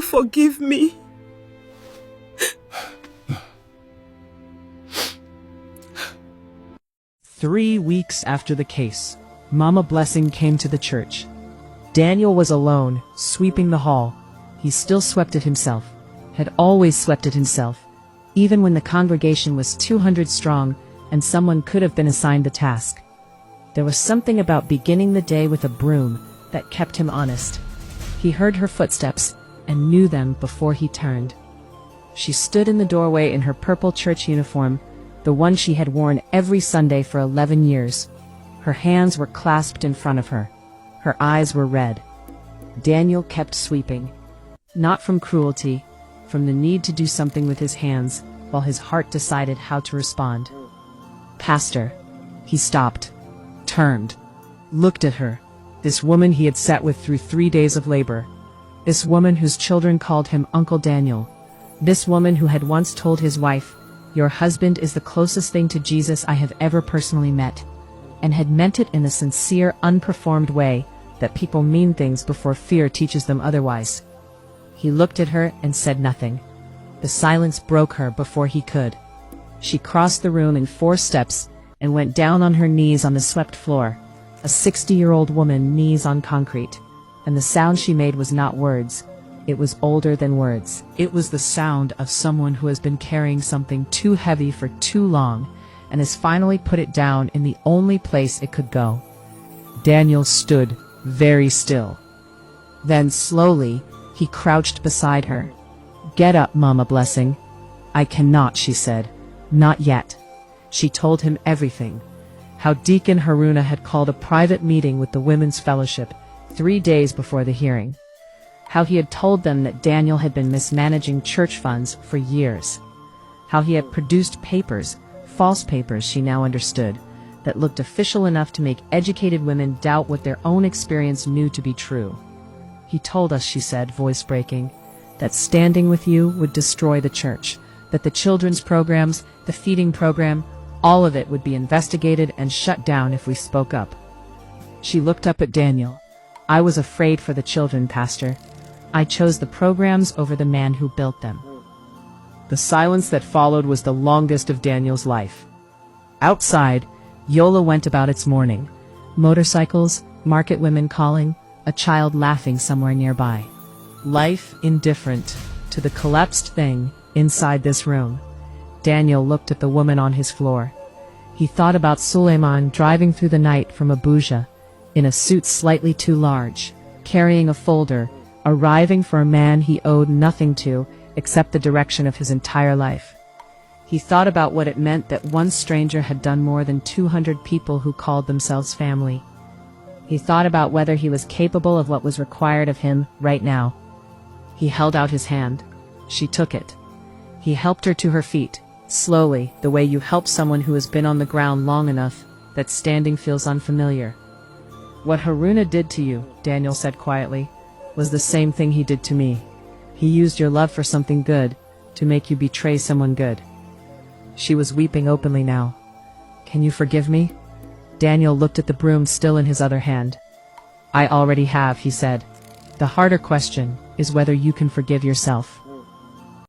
forgive me? 3 weeks after the case, Mama Blessing came to the church. Daniel was alone, sweeping the hall. He still swept it himself, had always swept it himself, even when the congregation was 200 strong and someone could have been assigned the task. There was something about beginning the day with a broom that kept him honest. He heard her footsteps and knew them before he turned. She stood in the doorway in her purple church uniform, the one she had worn every Sunday for 11 years. Her hands were clasped in front of her. Her eyes were red. Daniel kept sweeping. Not from cruelty, from the need to do something with his hands, while his heart decided how to respond. Pastor. He stopped, turned, looked at her, this woman he had sat with through 3 days of labor. This woman whose children called him Uncle Daniel. This woman who had once told his wife, "Your husband is the closest thing to Jesus I have ever personally met," and had meant it in a sincere, unperformed way that people mean things before fear teaches them otherwise. He looked at her and said nothing. The silence broke her before he could. She crossed the room in 4 steps and went down on her knees on the swept floor, a 60-year-old woman knees on concrete, and the sound she made was not words. It was older than words. It was the sound of someone who has been carrying something too heavy for too long and has finally put it down in the only place it could go. Daniel stood very still. Then slowly, he crouched beside her. "Get up, Mama Blessing." "I cannot," she said. "Not yet." She told him everything. How Deacon Haruna had called a private meeting with the Women's Fellowship 3 days before the hearing. How he had told them that Daniel had been mismanaging church funds for years. How he had produced papers, false papers she now understood, that looked official enough to make educated women doubt what their own experience knew to be true. "He told us," she said, voice breaking, "that standing with you would destroy the church, that the children's programs, the feeding program, all of it would be investigated and shut down if we spoke up." She looked up at Daniel. "I was afraid for the children, Pastor. I chose the programs over the man who built them." The silence that followed was the longest of Daniel's life. Outside, Yola went about its morning. Motorcycles, market women calling, a child laughing somewhere nearby. Life indifferent to the collapsed thing inside this room. Daniel looked at the woman on his floor. He thought about Suleiman driving through the night from Abuja, in a suit slightly too large, carrying a folder, arriving for a man he owed nothing to except the direction of his entire life. He thought about what it meant that one stranger had done more than 200 people who called themselves family. He thought about whether he was capable of what was required of him right now. He held out his hand. She took it. He helped her to her feet, slowly, the way you help someone who has been on the ground long enough that standing feels unfamiliar. "What Haruna did to you," Daniel said quietly, "was the same thing he did to me. He used your love for something good, to make you betray someone good." She was weeping openly now. "Can you forgive me?" Daniel looked at the broom still in his other hand. "I already have," he said. "The harder question is whether you can forgive yourself."